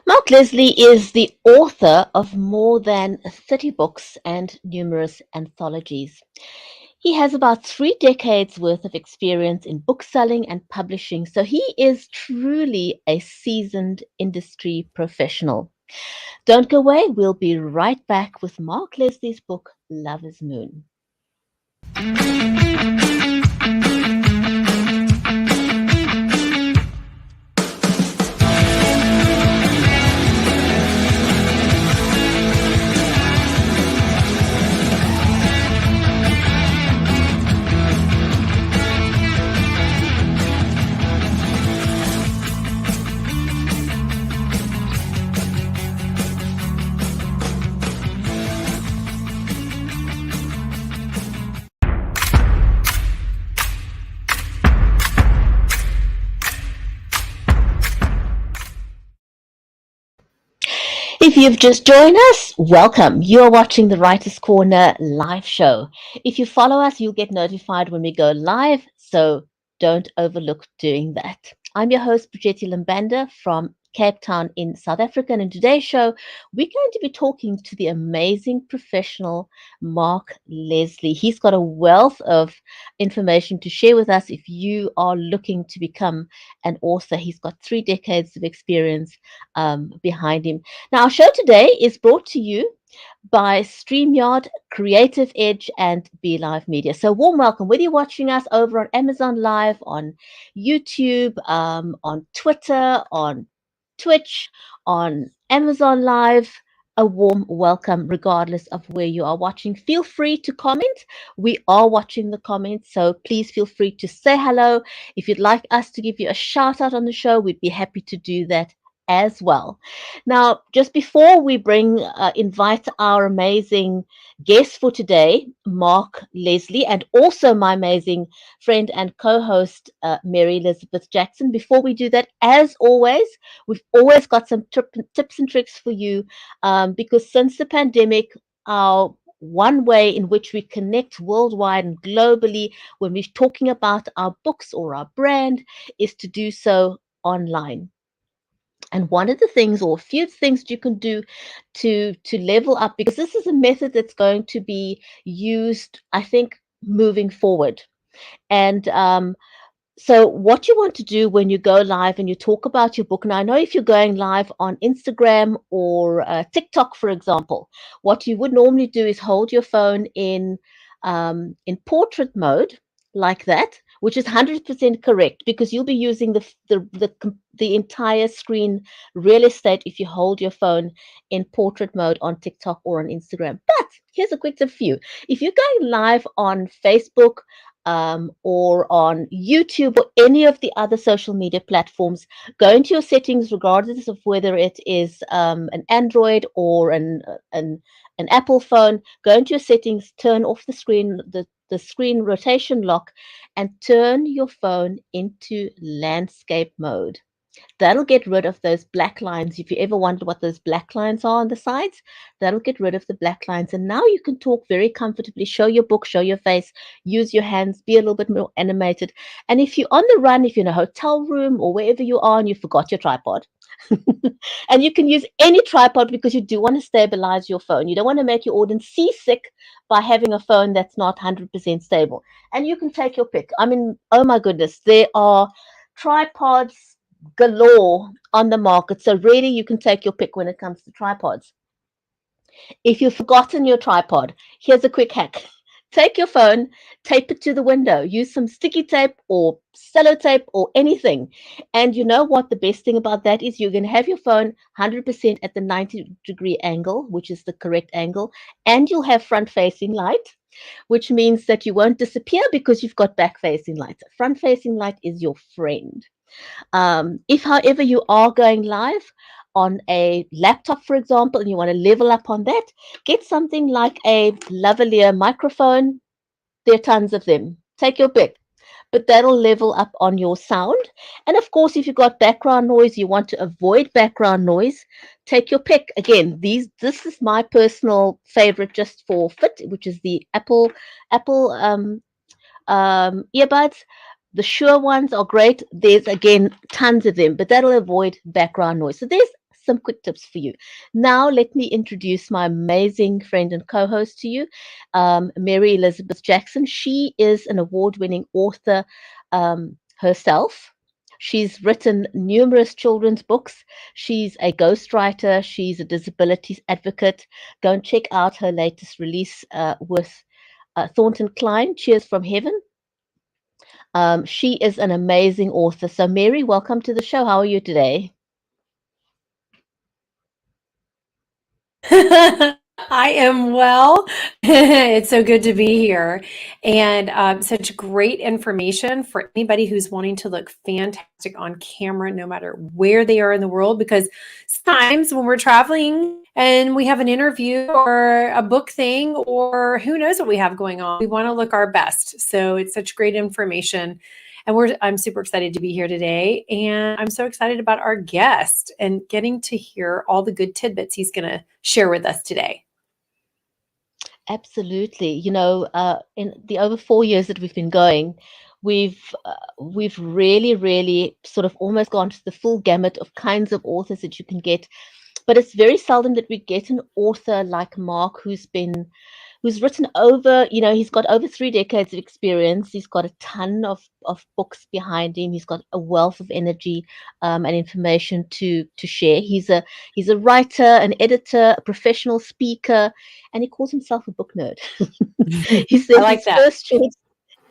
Mark Leslie is the author of more than 30 books and numerous anthologies. He has about 3 decades worth of experience in book selling and publishing, so he is truly a seasoned industry professional. Don't go away, we'll be right back with Mark Leslie's book, Lover's Moon. If you've just joined us, welcome. You're watching the Writer's Corner live show. If you follow us, you'll get notified when we go live, so don't overlook doing that. I'm your host, Bridgetti Lambanda from Cape Town in South Africa, and in today's show, we're going to be talking to the amazing professional Mark Leslie. He's got a wealth of information to share with us if you are looking to become an author. He's got 3 decades of experience behind him. Now, our show today is brought to you by StreamYard, Creative Edge, and BeLive Media. So, warm welcome. Whether you're watching us over on Amazon Live, on YouTube, on Twitter, on Twitch, on Amazon Live, a warm welcome, regardless of where you are watching. Feel free to comment. We are watching the comments, so please feel free to say hello. If you'd like us to give you a shout out on the show, we'd be happy to do that as well. Now, just before we invite our amazing guest for today, Mark Leslie, and also my amazing friend and co-host, Mary Elizabeth Jackson. Before we do that, as always, we've always got some tips and tricks for you, because since the pandemic, our one way in which we connect worldwide and globally when we're talking about our books or our brand is to do so online. And one of the things, or a few things that you can do to level up, because this is a method that's going to be used, I think, moving forward. And so what you want to do when you go live and you talk about your book, and I know if you're going live on Instagram or TikTok, for example, what you would normally do is hold your phone in portrait mode like that, which is 100% correct, because you'll be using the entire screen real estate if you hold your phone in portrait mode on TikTok or on Instagram. But here's a quick tip for you. If you're going live on Facebook, or on YouTube or any of the other social media platforms, go into your settings, regardless of whether it is an Android or an Apple phone. Go into your settings, turn off the screen rotation lock, and turn your phone into landscape mode. That'll get rid of those black lines. If you ever wondered what those black lines are on the sides, that'll get rid of the black lines. And now you can talk very comfortably, show your book, show your face, use your hands, be a little bit more animated. And if you're on the run, if you're in a hotel room or wherever you are and you forgot your tripod, and you can use any tripod because you do want to stabilize your phone. You don't want to make your audience seasick by having a phone that's not 100% stable. And you can take your pick. I mean, oh my goodness, there are tripods galore on the market. So really, you can take your pick when it comes to tripods. If you've forgotten your tripod, here's a quick hack. Take your phone, tape it to the window, use some sticky tape or sellotape or anything. And you know what? The best thing about that is you're going to have your phone 100% at the 90-degree angle, which is the correct angle, and you'll have front-facing light, which means that you won't disappear because you've got back-facing light. Front-facing light is your friend. If, however, you are going live on a laptop, for example, and you want to level up on that, get something like a lavalier microphone. There are tons of them. Take your pick. But that'll level up on your sound. And of course, if you've got background noise, you want to avoid background noise, take your pick. Again, this is my personal favorite just for fit, which is the Apple earbuds. The Shure ones are great. There's, again, tons of them, but that'll avoid background noise. So there's some quick tips for you. Now, let me introduce my amazing friend and co-host to you, Mary Elizabeth Jackson. She is an award-winning author herself. She's written numerous children's books. She's a ghostwriter. She's a disabilities advocate. Go and check out her latest release with Thornton Klein, Cheers from Heaven. She is an amazing author. So, Mary, welcome to the show. How are you today? I am well. It's so good to be here. And such great information for anybody who's wanting to look fantastic on camera, no matter where they are in the world. Because sometimes when we're traveling and we have an interview or a book thing, or who knows what we have going on, we want to look our best. So it's such great information. And I'm super excited to be here today. And I'm so excited about our guest and getting to hear all the good tidbits he's going to share with us today. Absolutely. In the over 4 years that we've been going, we've really sort of almost gone to the full gamut of kinds of authors that you can get. But it's very seldom that we get an author like Mark who's written over, he's got over 3 decades of experience. He's got a ton of books behind him. He's got a wealth of energy and information to share. He's a writer, an editor, a professional speaker, and he calls himself a book nerd. He says I like his that. first short,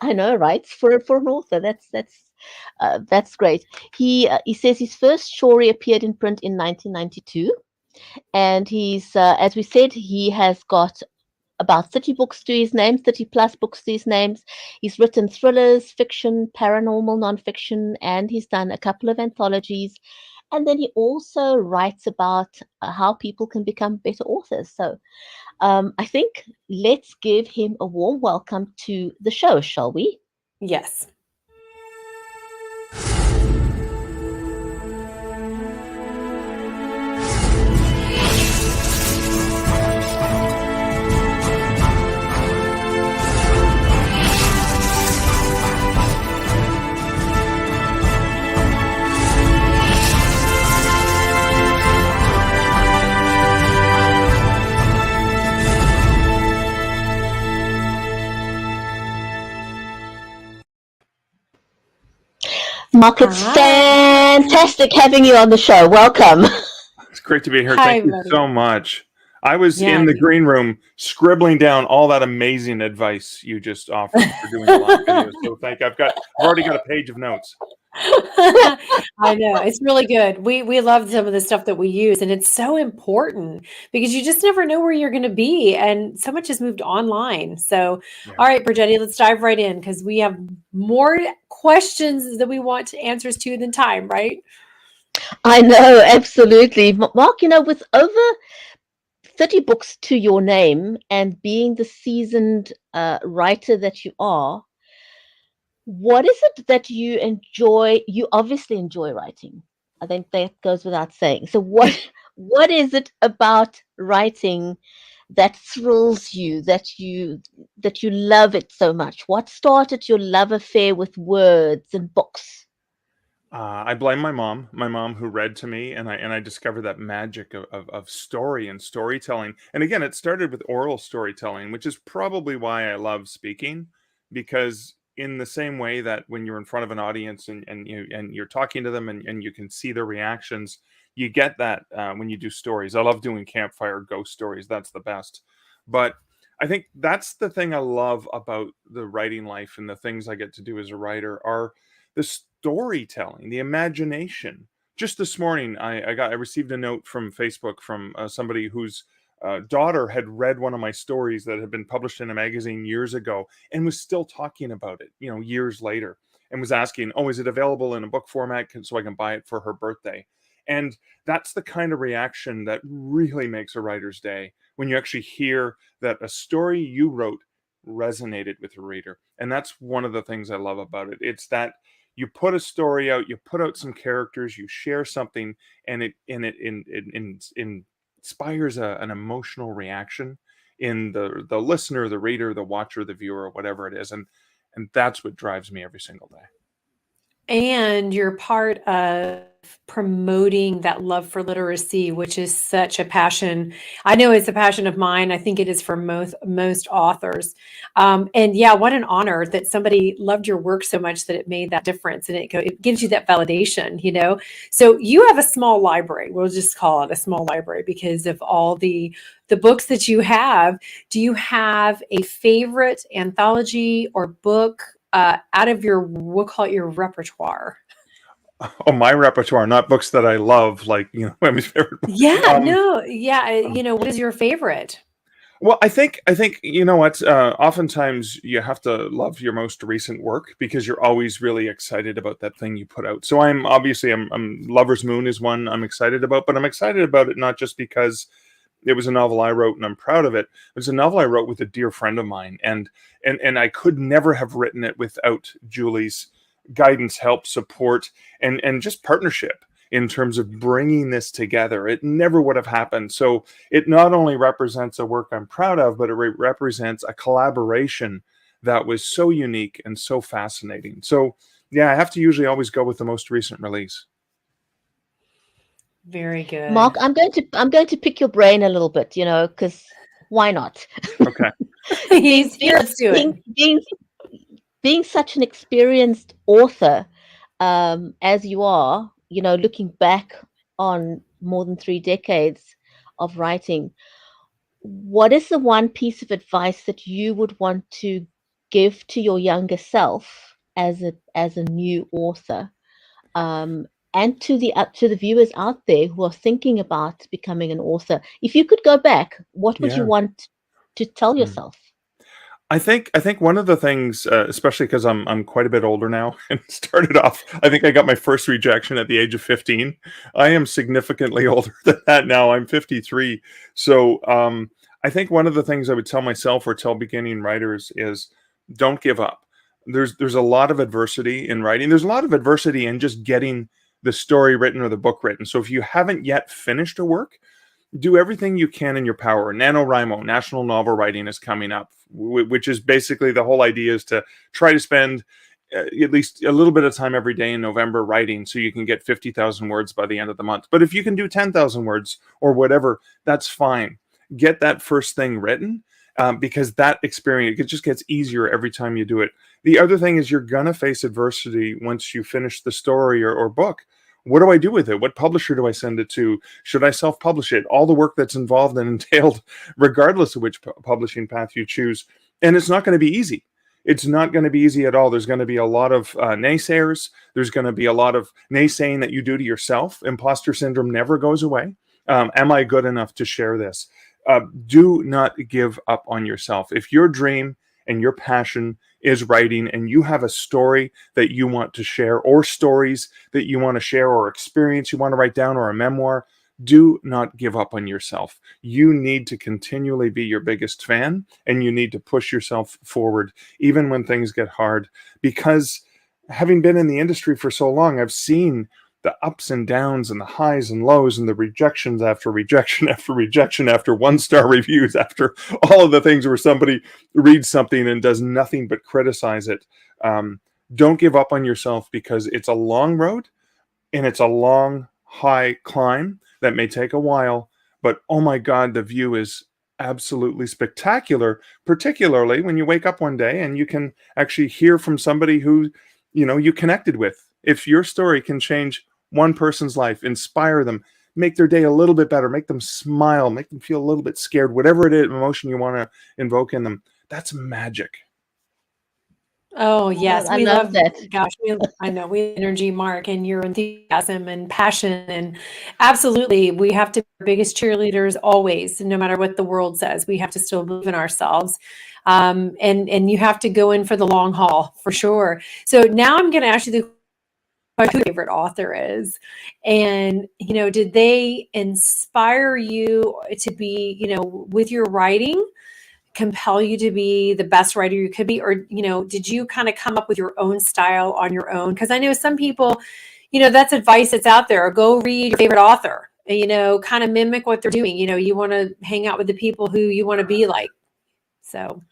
I know, right? For an author, that's great. He says his first story appeared in print in 1992, and he's as we said, he has got about 30 books to his name, 30 plus books to his names. He's written thrillers, fiction, paranormal, nonfiction, and he's done a couple of anthologies. And then he also writes about how people can become better authors. So I think let's give him a warm welcome to the show, shall we? Yes. Mark, it's fantastic having you on the show. Welcome. It's great to be here. Hi, Thank you buddy. so much. I was Yeah. in the green room scribbling down all that amazing advice you just offered for doing the live video. So I've already got a page of notes. I know, it's really good. We love some of the stuff that we use, and it's so important because you just never know where you're going to be, and so much has moved online. So, Yeah. all right, Brigetti, let's dive right in because we have more questions that we want answers to than time, right? I know, absolutely. Mark, with over 30 books to your name and being the seasoned writer that you are, what is it that you enjoy? You obviously enjoy writing. I think that goes without saying. So what is it about writing that thrills you, that you love it so much? What started your love affair with words and books? I blame my mom who read to me, and I discovered that magic of story and storytelling. And again, it started with oral storytelling, which is probably why I love speaking, because in the same way that when you're in front of an audience and you're talking to them and you can see their reactions, you get that when you do stories. I love doing campfire ghost stories. That's the best. But I think that's the thing I love about the writing life and the things I get to do as a writer are the storytelling, the imagination. Just this morning, I received a note from Facebook from somebody whose daughter had read one of my stories that had been published in a magazine years ago and was still talking about it, years later, and was asking, "Oh, is it available in a book format so I can buy it for her birthday?" And that's the kind of reaction that really makes a writer's day, when you actually hear that a story you wrote resonated with the reader. And that's one of the things I love about it. It's that you put a story out, you put out some characters, you share something, and it inspires an emotional reaction in the listener, the reader, the watcher, the viewer, whatever it is, and that's what drives me every single day. And you're part of promoting that love for literacy, which is such a passion. I know it's a passion of mine. I think it is for most authors. And yeah, what an honor that somebody loved your work so much that it made that difference, and it gives you that validation, you know. So you have a small library. We'll just call it a small library because of all the books that you have. Do you have a favorite anthology or book out of your, we'll call it your repertoire? Oh, my repertoire, not books that I love, like, my favorite. Yeah, no, yeah. What is your favorite? Well, I think you know what. Oftentimes, you have to love your most recent work because you're always really excited about that thing you put out. So I'm Lover's Moon is one I'm excited about, but I'm excited about it not just because it was a novel I wrote and I'm proud of it. It was a novel I wrote with a dear friend of mine, and I could never have written it without Julie's guidance, help, support, and just partnership in terms of bringing this together. It never would have happened. So it not only represents a work I'm proud of, but it represents a collaboration that was so unique and so fascinating. So yeah, I have to usually always go with the most recent release. Very good. Mark, I'm going to pick your brain a little bit, because why not? Okay. He's here. Let's do it. Being such an experienced author, as you are, looking back on more than 3 decades of writing, what is the one piece of advice that you would want to give to your younger self as a new author, and to the viewers out there who are thinking about becoming an author? If you could go back, what would you want to tell yourself? I think one of the things, especially because I'm quite a bit older now, and started off, I think I got my first rejection at the age of 15. I am significantly older than that now. I'm 53. So I think one of the things I would tell myself or tell beginning writers is don't give up. There's a lot of adversity in writing. There's a lot of adversity in just getting the story written or the book written. So if you haven't yet finished a work, do everything you can in your power. NaNoWriMo, National Novel Writing, is coming up, which is basically the whole idea is to try to spend at least a little bit of time every day in November writing so you can get 50,000 words by the end of the month. But if you can do 10,000 words or whatever, that's fine. Get that first thing written because that experience, it just gets easier every time you do it. The other thing is you're going to face adversity once you finish the story or book. What do I do with it? What publisher do I send it to? Should I self-publish it? All the work that's involved and entailed, regardless of which publishing path you choose. And it's not going to be easy. It's not going to be easy at all. There's going to be a lot of naysayers. There's going to be a lot of naysaying that you do to yourself. Imposter syndrome never goes away. Am I good enough to share this? Do not give up on yourself. If your dream and your passion is writing and you have a story that you want to share or stories that you want to share or experience you want to write down or a memoir, do not give up on yourself. You need to continually be your biggest fan and you need to push yourself forward even when things get hard, because having been in the industry for so long, I've seen the ups and downs and the highs and lows and the rejections after rejection after rejection after 1-star reviews after all of the things where somebody reads something and does nothing but criticize it. Don't give up on yourself because it's a long road and it's a long, high climb that may take a while, but oh my God, the view is absolutely spectacular, particularly when you wake up one day and you can actually hear from somebody who, you connected with. If your story can change one person's life, inspire them, make their day a little bit better, make them smile, make them feel a little bit scared, whatever it is, emotion you want to invoke in them, that's magic. Oh, yes. I We love love, that. gosh, I know we have energy, Mark, and your enthusiasm and passion. And absolutely, we have to be our biggest cheerleaders always, no matter what the world says. We have to still believe in ourselves. And you have to go in for the long haul for sure. So now I'm going to ask you the who your favorite author is, and did they inspire you to be, with your writing, compel you to be the best writer you could be, or did you kind of come up with your own style on your own? Because I know some people, that's advice that's out there: go read your favorite author, kind of mimic what they're doing. You want to hang out with the people who you want to be like. So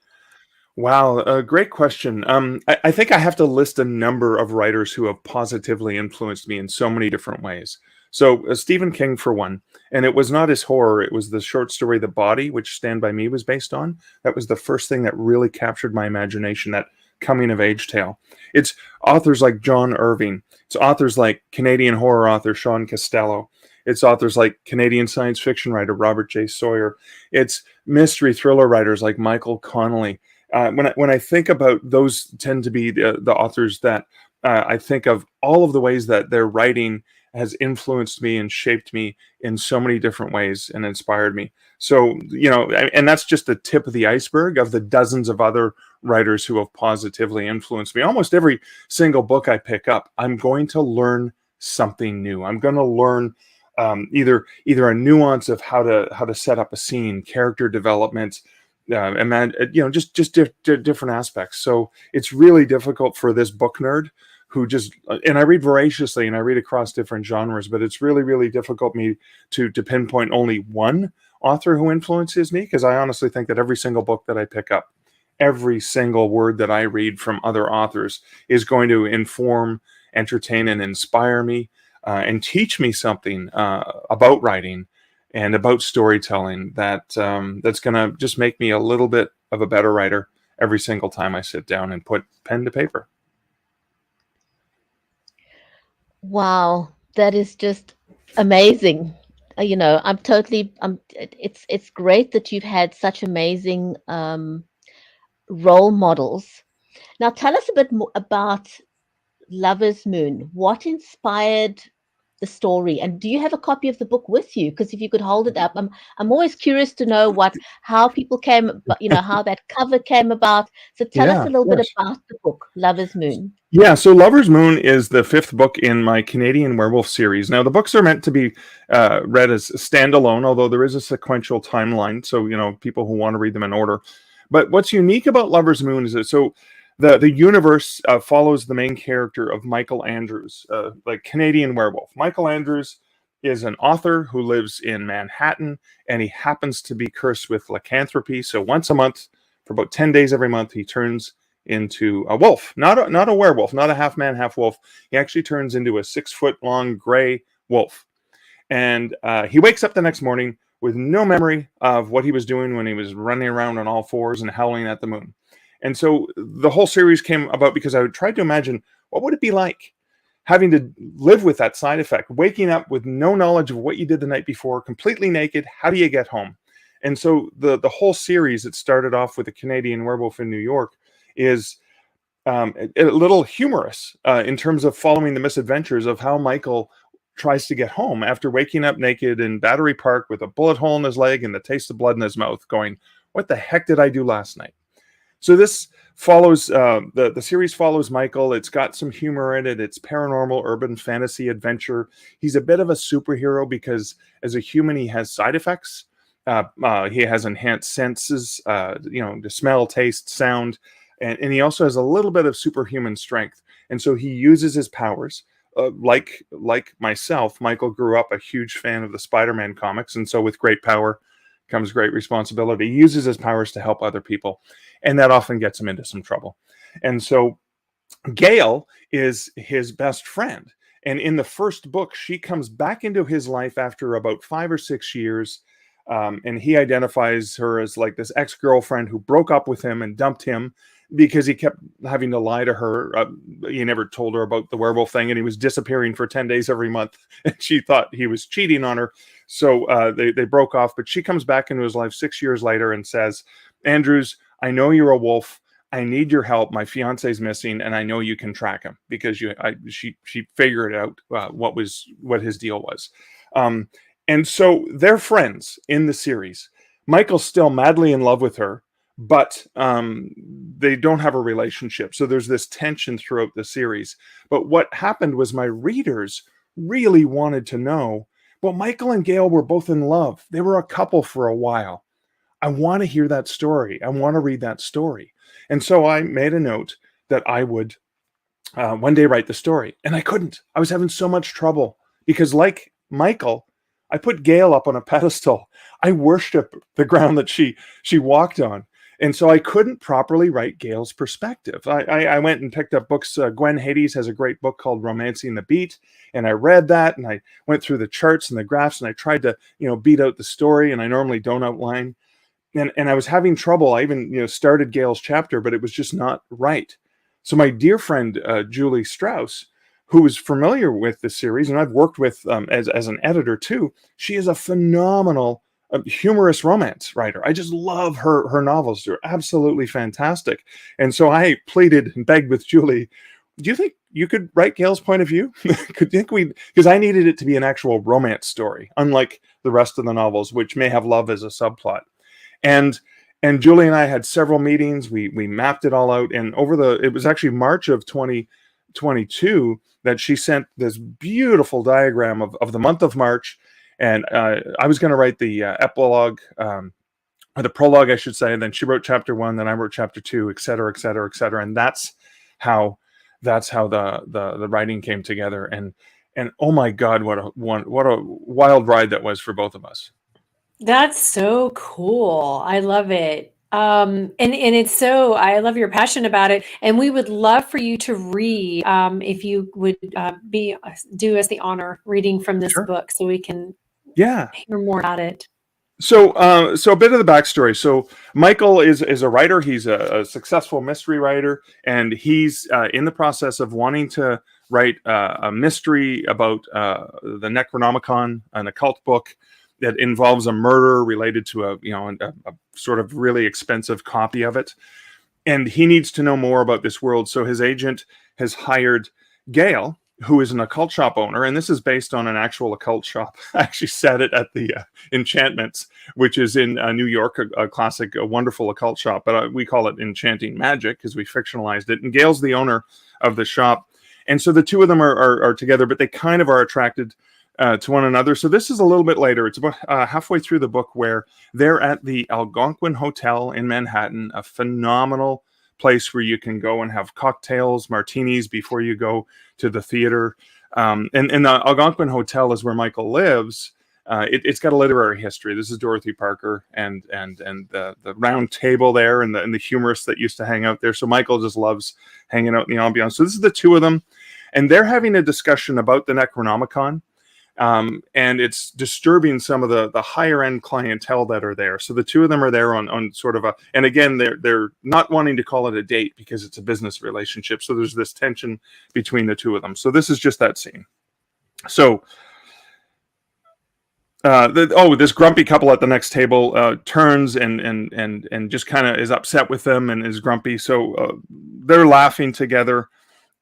Wow, great question. I think I have to list a number of writers who have positively influenced me in so many different ways. So, Stephen King, for one, and it was not his horror, it was the short story The Body, which Stand By Me was based on. That was the first thing that really captured my imagination, that coming of age tale. It's authors like John Irving, it's authors like Canadian horror author Sean Costello, it's authors like Canadian science fiction writer Robert J. Sawyer, it's mystery thriller writers like Michael Connelly. When I think about those, tend to be the authors that I think of, all of the ways that their writing has influenced me and shaped me in so many different ways and inspired me. So, and that's just the tip of the iceberg of the dozens of other writers who have positively influenced me. Almost every single book I pick up, I'm going to learn something new. I'm going to learn either a nuance of how to set up a scene, character development, just different aspects. So it's really difficult for this book nerd who just, and I read voraciously and I read across different genres, but it's really, really difficult me to pinpoint only one author who influences me, because I honestly think that every single book that I pick up, every single word that I read from other authors is going to inform, entertain, and inspire me, and teach me something about writing and about storytelling that's going to just make me a little bit of a better writer every single time I sit down and put pen to paper. Wow, that is just amazing. It's great that you've had such amazing role models. Now, tell us a bit more about Lover's Moon. What inspired the story, and do you have a copy of the book with you? Because if you could hold it up, I'm always curious to know how people came, how that cover came about. So tell us Yeah, a of little bit course. about the book, Lover's Moon. Yeah, so Lover's Moon is the fifth book in my Canadian Werewolf series. Now, the books are meant to be read as standalone, although there is a sequential timeline, so, people who want to read them in order. But what's unique about Lover's Moon is that, so the universe follows the main character of Michael Andrews, like Canadian Werewolf. Michael Andrews is an author who lives in Manhattan, and he happens to be cursed with lycanthropy. So once a month, for about 10 days every month, he turns into a wolf, not a werewolf, not a half man, half wolf. He actually turns into a 6-foot long gray wolf. And he wakes up the next morning with no memory of what he was doing when he was running around on all fours and howling at the moon. And so the whole series came about because I tried to imagine, what would it be like having to live with that side effect, waking up with no knowledge of what you did the night before, completely naked. How do you get home? And so the whole series, it started off with a Canadian werewolf in New York, is a little humorous in terms of following the misadventures of how Michael tries to get home after waking up naked in Battery Park with a bullet hole in his leg and the taste of blood in his mouth, going, what the heck did I do last night? So this follows, the series follows Michael. It's got some humor in it. It's paranormal, urban fantasy adventure. He's a bit of a superhero because as a human, he has side effects. He has enhanced senses, to smell, taste, sound. And he also has a little bit of superhuman strength. And so he uses his powers. Like myself, Michael grew up a huge fan of the Spider-Man comics. And so with great power comes great responsibility. He uses his powers to help other people. And that often gets him into some trouble. And so Gail is his best friend. And in the first book, she comes back into his life after about 5 or 6 years. And he identifies her as like this ex-girlfriend who broke up with him and dumped him because he kept having to lie to her. He never told her about the werewolf thing, and he was disappearing for 10 days every month. And she thought he was cheating on her. So they broke off. But she comes back into his life 6 years later and says, Andrews, I know you're a wolf. I need your help. My fiance's missing, and I know you can track him, because she figured out what his deal was. And so they're friends in the series. Michael's still madly in love with her, but they don't have a relationship. So there's this tension throughout the series. But what happened was my readers really wanted to know, well, Michael and Gail were both in love. They were a couple for a while. I want to hear that story. I want to read that story. And so I made a note that I would one day write the story. And I couldn't. I was having so much trouble because, like Michael, I put Gail up on a pedestal. I worship the ground that she walked on. And so I couldn't properly write Gail's perspective. I went and picked up books. Gwen Hades has a great book called Romancing the Beat. And I read that and I went through the charts and the graphs and I tried to, beat out the story. And I normally don't outline. And I was having trouble. I even, started Gail's chapter, but it was just not right. So my dear friend, Julie Strauss, who is familiar with the series, and I've worked with as an editor too, she is a phenomenal humorous romance writer. I just love her novels. They're absolutely fantastic. And so I pleaded and begged with Julie, do you think you could write Gail's point of view? Because I needed it to be an actual romance story, unlike the rest of the novels, which may have love as a subplot. And Julie and I had several meetings. We mapped it all out. And it was actually March of 2022 that she sent this beautiful diagram of the month of March. And I was going to write the epilogue, or the prologue, I should say. And then she wrote chapter 1, then I wrote chapter 2, et cetera, et cetera, et cetera. And that's how the writing came together. And oh my God, what a wild ride that was for both of us. That's so cool. I love it. And it's I love your passion about it. And we would love for you to read, if you would do us the honor reading from this book so we can hear more about it. So a bit of the backstory. So Michael is a writer. He's a successful mystery writer, and he's in the process of wanting to write a mystery about the Necronomicon, an occult book that involves a murder related to a sort of really expensive copy of it. And he needs to know more about this world. So his agent has hired Gail, who is an occult shop owner. And this is based on an actual occult shop. I actually said it at the Enchantments, which is in New York, a classic, a wonderful occult shop. But we call it Enchanting Magic because we fictionalized it. And Gail's the owner of the shop. And so the two of them are together, but they kind of are attracted to one another. So this is a little bit later. It's about halfway through the book where they're at the Algonquin Hotel in Manhattan, a phenomenal place where you can go and have cocktails, martinis before you go to the theater. And the Algonquin Hotel is where Michael lives. It's got a literary history. This is Dorothy Parker and the round table there and the humorists that used to hang out there. So Michael just loves hanging out in the ambiance. So this is the two of them, and they're having a discussion about the Necronomicon. And it's disturbing some of the higher end clientele that are there. So the two of them are there on sort of and again, they're not wanting to call it a date because it's a business relationship. So there's this tension between the two of them. So this is just that scene. So, this grumpy couple at the next table turns and just kind of is upset with them and is grumpy. So they're laughing together,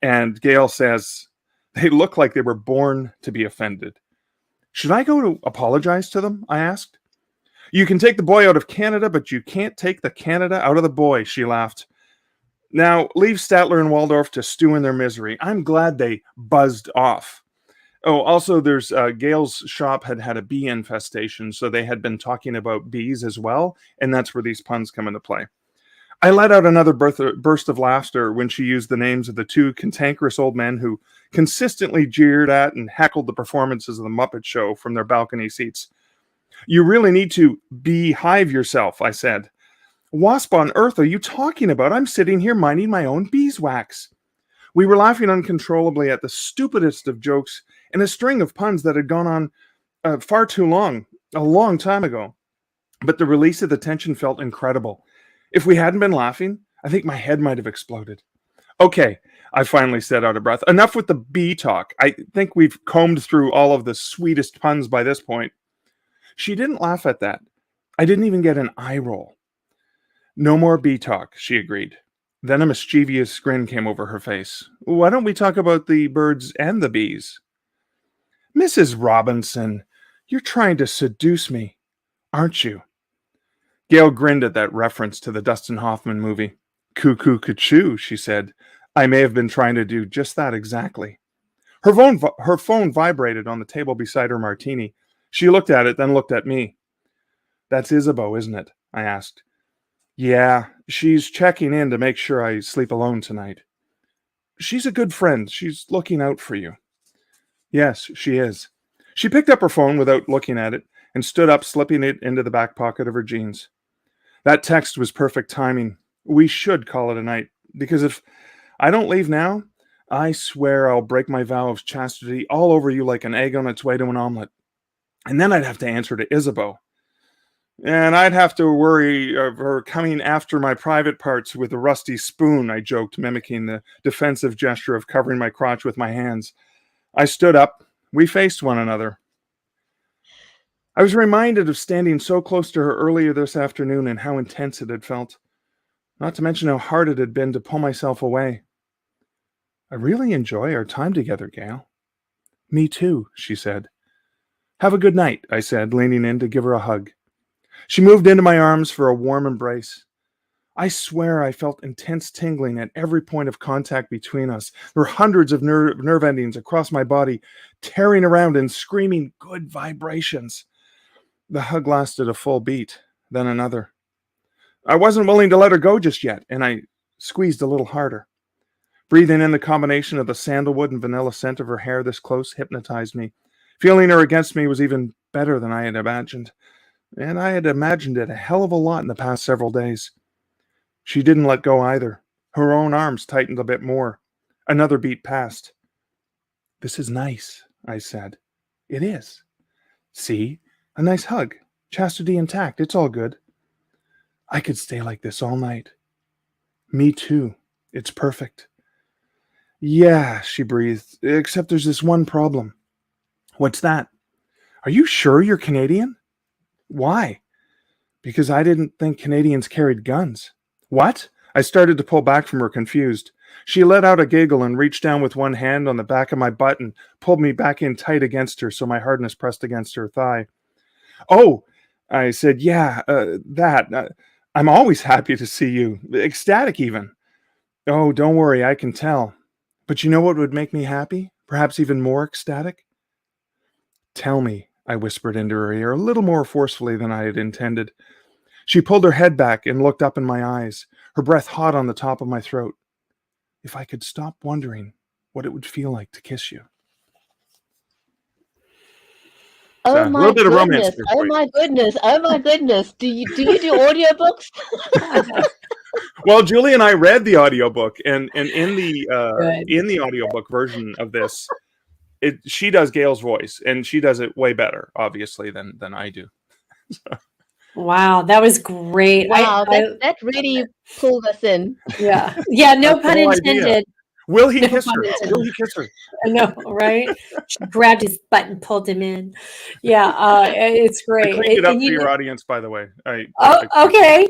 and Gail says, "They look like they were born to be offended." "Should I go to apologize to them?" I asked. "You can take the boy out of Canada, but you can't take the Canada out of the boy," she laughed. "Now, leave Statler and Waldorf to stew in their misery. I'm glad they buzzed off." Oh, also, there's Gail's shop had a bee infestation, so they had been talking about bees as well, and that's where these puns come into play. I let out another burst of laughter when she used the names of the two cantankerous old men who consistently jeered at and heckled the performances of the Muppet Show from their balcony seats. "You really need to beehive yourself," I said. "Wasp on earth are you talking about? I'm sitting here minding my own beeswax." We were laughing uncontrollably at the stupidest of jokes and a string of puns that had gone on far too long, a long time ago. But the release of the tension felt incredible. If we hadn't been laughing, I think my head might have exploded. "Okay," I finally said out of breath. "Enough with the bee talk. I think we've combed through all of the sweetest puns by this point." She didn't laugh at that. I didn't even get an eye roll. "No more bee talk," she agreed. Then a mischievous grin came over her face. "Why don't we talk about the birds and the bees?" "Mrs. Robinson, you're trying to seduce me, aren't you?" Gail grinned at that reference to the Dustin Hoffman movie. "Cuckoo, cuckoo," she said. "I may have been trying to do just that exactly." Her phone vibrated on the table beside her martini. She looked at it, then looked at me. "That's Isabeau, isn't it?" I asked. "Yeah, she's checking in to make sure I sleep alone tonight." "She's a good friend. She's looking out for you." "Yes, she is." She picked up her phone without looking at it and stood up, slipping it into the back pocket of her jeans. That text was perfect timing. We should call it a night, because if I don't leave now, I swear I'll break my vow of chastity all over you like an egg on its way to an omelet. And then I'd have to answer to Isabeau. And I'd have to worry of her coming after my private parts with a rusty spoon, I joked, mimicking the defensive gesture of covering my crotch with my hands. I stood up. We faced one another. I was reminded of standing so close to her earlier this afternoon and how intense it had felt. Not to mention how hard it had been to pull myself away. I really enjoy our time together, Gail. Me too, she said. Have a good night, I said, leaning in to give her a hug. She moved into my arms for a warm embrace. I swear I felt intense tingling at every point of contact between us. There were hundreds of nerve endings across my body, tearing around and screaming good vibrations. The hug lasted a full beat, then another. I wasn't willing to let her go just yet, and I squeezed a little harder. Breathing in the combination of the sandalwood and vanilla scent of her hair this close hypnotized me. Feeling her against me was even better than I had imagined, and I had imagined it a hell of a lot in the past several days. She didn't let go either. Her own arms tightened a bit more. Another beat passed. This is nice, I said. It is. See? A nice hug. Chastity intact. It's all good. I could stay like this all night. Me too. It's perfect. Yeah, she breathed, except there's this one problem. What's that? Are you sure you're Canadian? Why? Because I didn't think Canadians carried guns. What? I started to pull back from her, confused. She let out a giggle and reached down with one hand on the back of my butt and pulled me back in tight against her so my hardness pressed against her thigh. Oh, I said, yeah, that. I'm always happy to see you. Ecstatic even. Oh, don't worry, I can tell. But you know what would make me happy? Perhaps even more ecstatic? Tell me, I whispered into her ear, a little more forcefully than I had intended. She pulled her head back and looked up in my eyes, her breath hot on the top of my throat. If I could stop wondering what it would feel like to kiss you. Oh So, a my little bit of romance goodness. there Oh for you. my goodness. Oh my goodness. Do you do audiobooks? Well, Julie and I read the audiobook, and in Good. the audiobook version of this, she does Gail's voice, and she does it way better, obviously, than I do. Wow, that was great. Wow, that really pulled us in. Yeah. Yeah, no That's the pun whole idea. intended. Will he No kiss pun her? intended. Will he kiss her? I know, right? She grabbed his butt and pulled him in. Yeah, it's I great. cleaned it up And for you your know, audience, by the way. okay.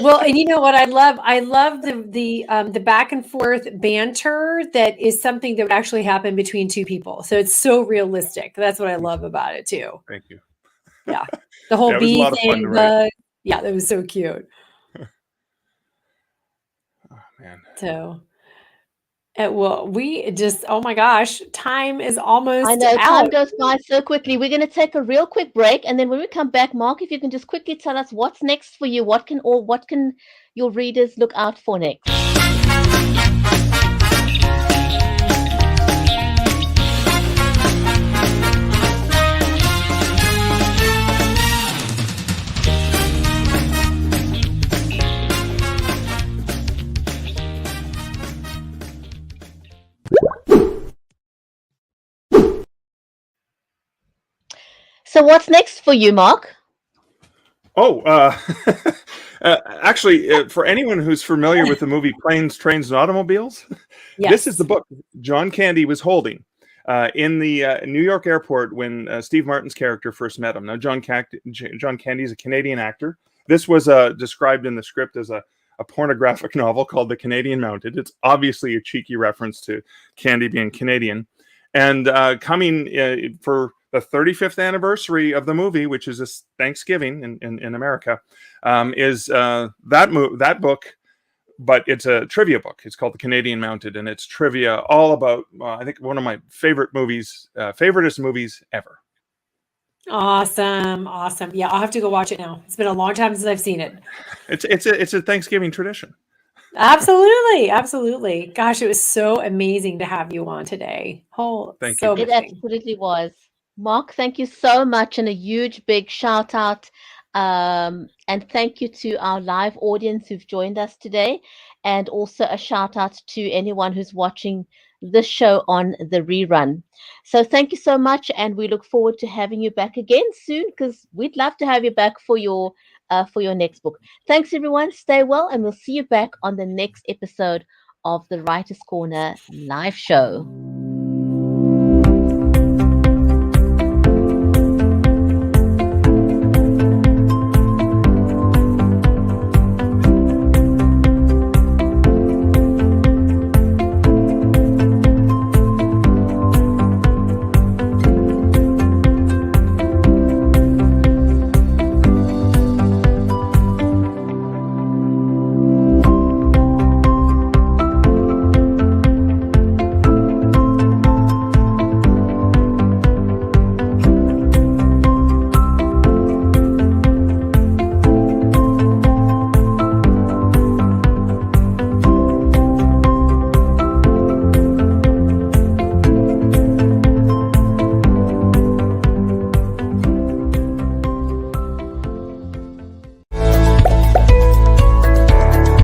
Well, and you know what I love? I love the back and forth banter that is something that would actually happen between two people. So it's so realistic. That's what I love about it too. Thank you. Yeah. The whole Yeah, it was a bee lot of fun to thing, write. yeah, that was so cute. Oh, man. So, well, we just, oh my gosh, time is almost I know, time out. goes by so quickly. We're going to take a real quick break, and then when we come back, Mark, if you can just quickly tell us what's next for you, what can your readers look out for next? So what's next for you, Mark? Oh, actually, for anyone who's familiar with the movie Planes, Trains, and Automobiles, this is the book John Candy was holding in the New York airport when Steve Martin's character first met him. Now, John Candy is a Canadian actor. This was described in the script as a pornographic novel called The Canadian Mounted. It's obviously a cheeky reference to Candy being Canadian. And coming for the 35th anniversary of the movie, which is this Thanksgiving in America, is that book, but it's a trivia book. It's called The Canadian Mounted, and it's trivia all about, I think, one of my favoriteest movies ever. Awesome. Yeah, I'll have to go watch it now. It's been a long time since I've seen it. It's a Thanksgiving tradition. Absolutely. Gosh, it was so amazing to have you on today. Thank you. It absolutely was. Mark, thank you so much, and a huge big shout out And thank you to our live audience who've joined us today. And also a shout out to anyone who's watching this show on the rerun. So thank you so much. And we look forward to having you back again soon, because we'd love to have you back for your next book. Thanks, everyone. Stay well, and we'll see you back on the next episode of the Writer's Corner live show.